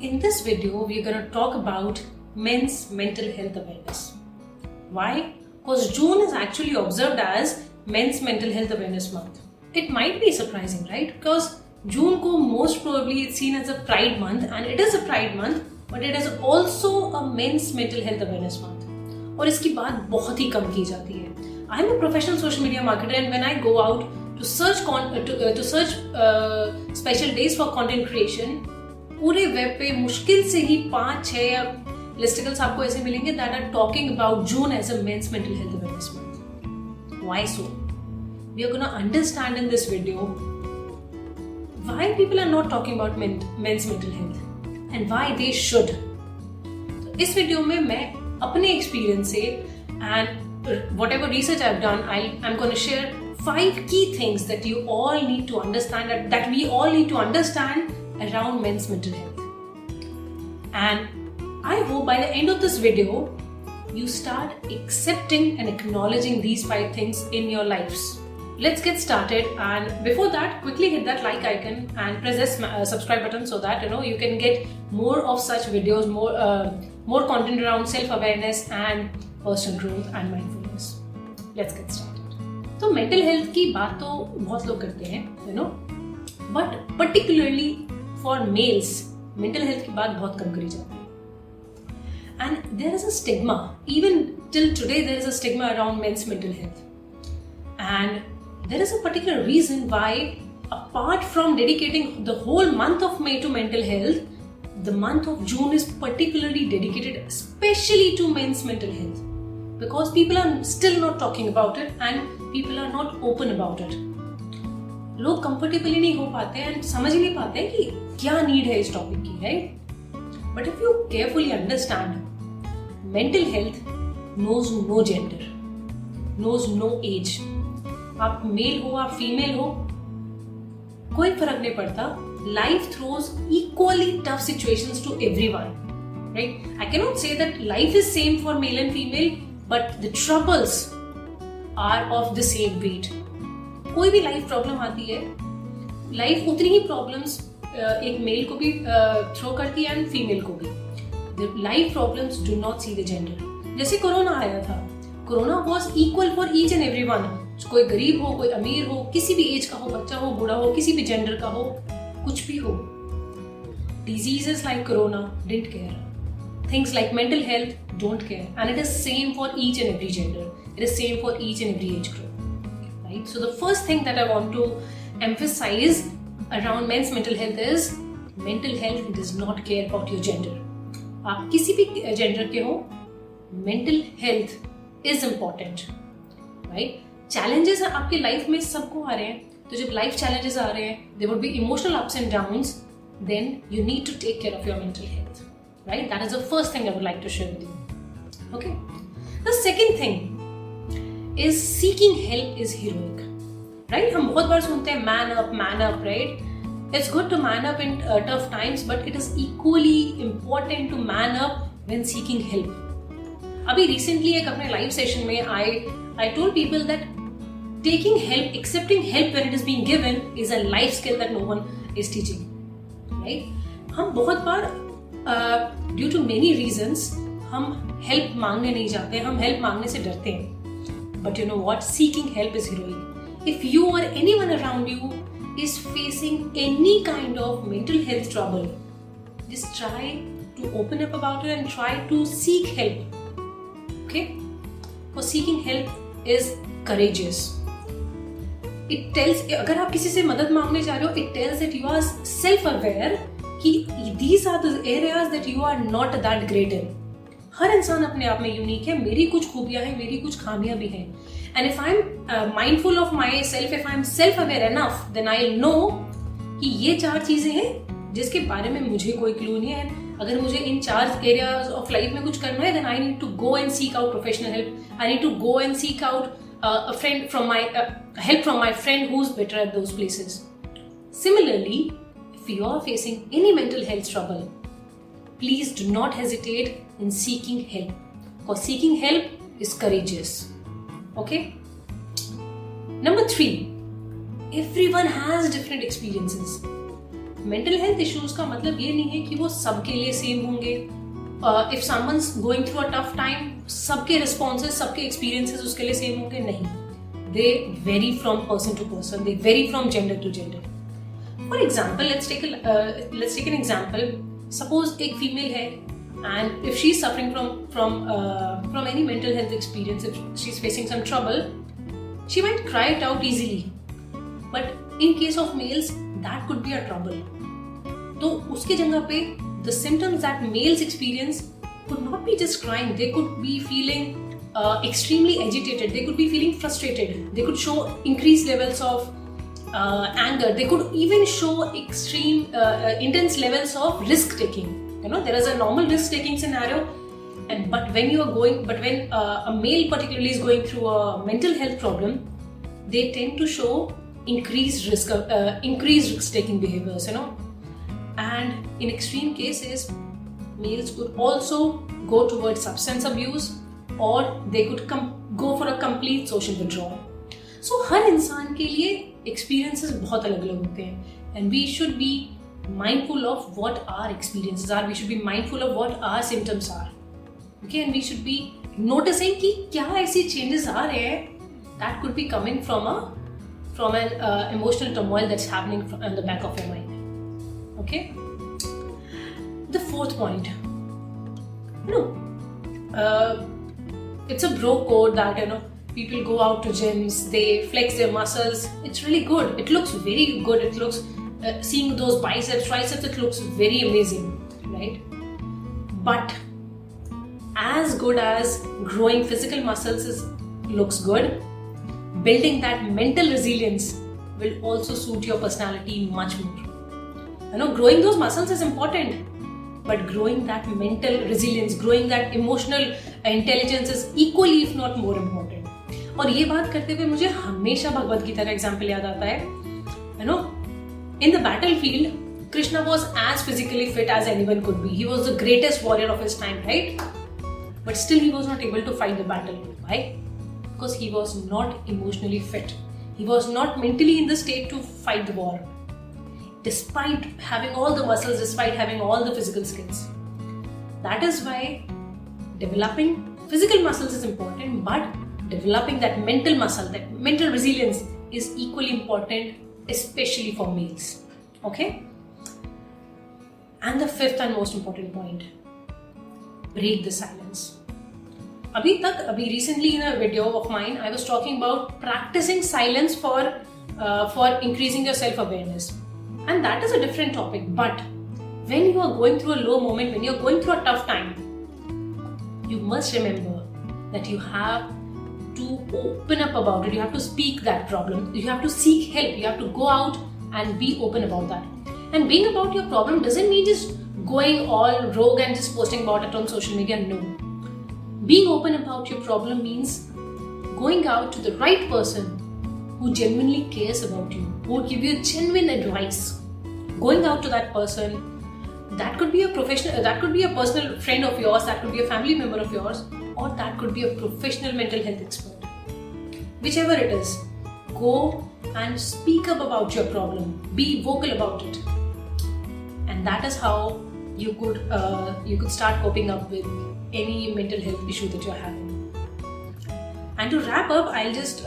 In this video, we're going to talk about men's mental health awareness. Why? Because June is actually observed as Men's Mental Health Awareness Month. It might be surprising, right? Because June ko most probably it's seen as a Pride month, and it is a Pride month, but it is also a Men's Mental Health Awareness Month. और इसकी बात बहुत ही कम की जाती है. I am a professional social media marketer, and when I go out to search special days for content creation, पूरे web पे मुश्किल से ही 5-6 लिस्टिकल्स आपको ऐसे मिलेंगे that are talking about June as a men's mental health awareness month. Why so? We are going to understand in this video why people are not talking about men's mental health and why they should. तो इस video में मैं अपने experience से and whatever research I've done, I'm going to share 5 key things that you all need to understand, that we all need to understand around men's mental health. And I hope by the end of this video, you start accepting and acknowledging these 5 things in your lives. Let's get started, and before that, quickly hit that like icon and press that subscribe button so that you can get more of such videos, more content around self-awareness and personal growth and mindfulness. Let's get started. तो mental health की बात तो बहुत लोग करते हैं, but particularly for males, mental health की बात बहुत कम करी जाती है. And there is a stigma, even till today there is a stigma around men's mental health. And there is a particular reason why, apart from dedicating the whole month of May to mental health, the month of June is particularly dedicated especially to men's mental health. Because people are still not talking about it and people are not open about it. लोग comfortable ही नहीं हो पाते हैं, समझ ही नहीं पाते कि क्या नीड है इस टॉपिक की, right? But if you carefully understand, mental health knows no gender, knows no age. आप मेल हो, आप फीमेल हो, कोई फर्क नहीं पड़ता. Life throws equally tough situations to everyone, right? I can not say that life is same for male and female, but the troubles are of the same weight. कोई भी लाइफ प्रॉब्लम आती है, life उतनी ही problems एक mail को भी throw करती है एंड फीमेल को भी. The life problems do not see the gender. जैसे कोरोना आया था, corona was equal for each and everyone. कोई गरीब हो, कोई अमीर हो, किसी भी एज का हो, बच्चा हो, बूढ़ा हो, किसी भी जेंडर का हो, कुछ भी हो. Diseases like corona didn't care. Things like mental health don't care, and it is same for each and every gender. It is same for each and every age group. Right? So the first thing that I want to emphasize around men's mental health is mental health does not care about your gender. आप किसी भी gender के हो, mental health is important. Right? Challenges आपके life में सबको आ रहे हैं. तो जब life challenges आ रहे हैं, there would be emotional ups and downs. Then you need to take care of your mental health. Right? That is the first thing I would like to share with you. Okay? The second thing is seeking help is heroic. Right? हम बहुत बार सुनते हैं man up, right? It's good to man up in tough times, but it is equally important to man up when seeking help. अभी recently एक अपने live session में I told people that taking help, accepting help when it is being given is a life skill that no one is teaching. Right? हम बहुत बार due to many reasons हम help मांगने नहीं जाते, हम हेल्प मांगने से डरते हैं. But you know what, seeking help is heroic. If you or anyone around you is facing any kind of mental health trouble, just try to open up about it and try to seek help. Okay? For seeking help is courageous. It tells, अगर आप किसी से मदद मांगने जा रहे हो, it tells that you are self aware कि these are the areas that you are not that great in. हर इंसान अपने आप में यूनिक है. मेरी कुछ खूबियां हैं, मेरी कुछ खामियां भी हैं. And if I'm mindful of myself, if I'm self-aware enough, then I'll know कि ये 4 चीजें हैं जिसके बारे में मुझे कोई क्लू नहीं है. अगर मुझे इन 4 areas of life में कुछ करना है, then I need to go and seek out professional help. I need to go and seek out a friend from my help from my friend who's better at those places. Similarly, if you are facing any mental health trouble, please do not hesitate in seeking help, because seeking help is courageous. Okay? Number 3, everyone has different experiences. Mental health issues का मतलब ये नहीं है कि वो सबके लिए same होंगे. If someone's going through a tough time, सबके रिस्पॉन्सेज, सबके एक्सपीरियंसेस उसके लिए सेम होंगे, नहीं. They vary from person to person, they vary from gender to gender. For example, let's take an example. Suppose एक फीमेल है, and if she's suffering from any mental health experience, if she's facing some trouble, she might cry it out easily. But in case of males, that could be a trouble. तो उसके जगह पे the symptoms that males experience could not be just crying. They could be feeling extremely agitated. They could be feeling frustrated. They could show increased levels of anger. They could even show extreme intense levels of risk taking. There is a normal risk taking scenario, but when a male particularly is going through a mental health problem, they tend to show increased risk taking behaviors. And in extreme cases, males could also go towards substance abuse, or they could go for a complete social withdrawal. So हर इंसान के लिए experiences बहुत अलग अलग होते हैं, and we should be mindful of what our experiences are. We should be mindful of what our symptoms are. Okay, and we should be noticing कि क्या ऐसी changes आ रहे हैं that could be coming from an emotional turmoil that's happening in the back of your mind. Okay. The fourth point, it's a bro code that people go out to gyms, they flex their muscles. It's really good. It looks very good. It looks seeing those biceps, triceps. It looks very amazing, right? But as good as growing physical muscles looks good, building that mental resilience will also suit your personality much more. Growing those muscles is important, but growing that mental resilience, growing that emotional intelligence is equally, if not more important. और ये बात करते हुए मुझे हमेशा भगवद गीता का example याद आता है. In the battlefield, Krishna was as physically fit as anyone could be. He was the greatest warrior of his time, right? But still he was not able to fight the battle. Why? Because he was not emotionally fit. He was not mentally in the state to fight the war, despite having all the muscles, despite having all the physical skills. That is why developing physical muscles is important, but developing that mental muscle, that mental resilience is equally important, especially for males. Okay? And the fifth and most important point, break the silence. Abhi recently in a video of mine, I was talking about practicing silence for increasing your self-awareness. And that is a different topic. But when you are going through a low moment, when you are going through a tough time, you must remember that you have to open up about it. You have to speak that problem. You have to seek help. You have to go out and be open about that. And being about your problem doesn't mean just going all rogue and just posting about it on social media. No. Being open about your problem means going out to the right person who genuinely cares about you, who will give you genuine advice. Going out to that person, that could be a professional, that could be a personal friend of yours, that could be a family member of yours, or that could be a professional mental health expert. Whichever it is, go and speak up about your problem. Be vocal about it, and that is how you could start coping up with any mental health issue that you're having. And to wrap up, I'll just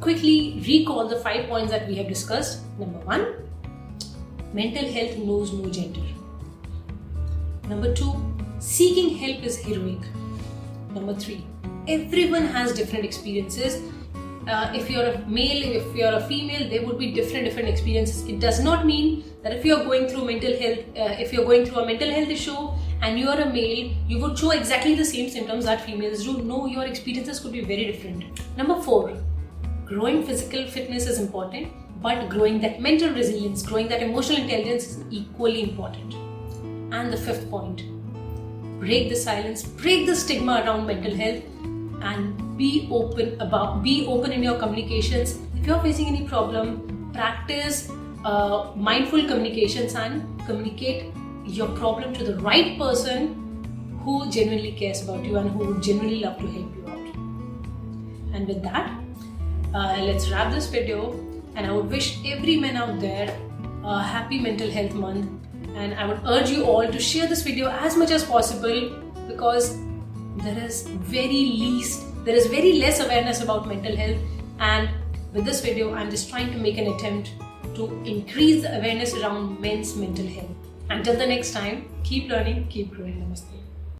quickly recall the 5 points that we have discussed. Number 1, mental health knows no gender. Number 2, seeking help is heroic. Number 3, everyone has different experiences. If you're a male, if you're a female, there would be different experiences. It does not mean that if you're going through mental health, if you're going through a mental health issue and you're a male, you would show exactly the same symptoms that females do. No, your experiences could be very different. Number 4, growing physical fitness is important, but growing that mental resilience, growing that emotional intelligence is equally important. And the 5th point, break the silence, break the stigma around mental health, and be open in your communications. If you're facing any problem, practice mindful communications and communicate your problem to the right person who genuinely cares about you and who would genuinely love to help you out. And with that, let's wrap this video, and I would wish every man out there happy Mental Health Month, and I would urge you all to share this video as much as possible, because there is very less awareness about mental health, and with this video I'm just trying to make an attempt to increase the awareness around men's mental health. Until the next time, keep learning, keep growing. Namaste.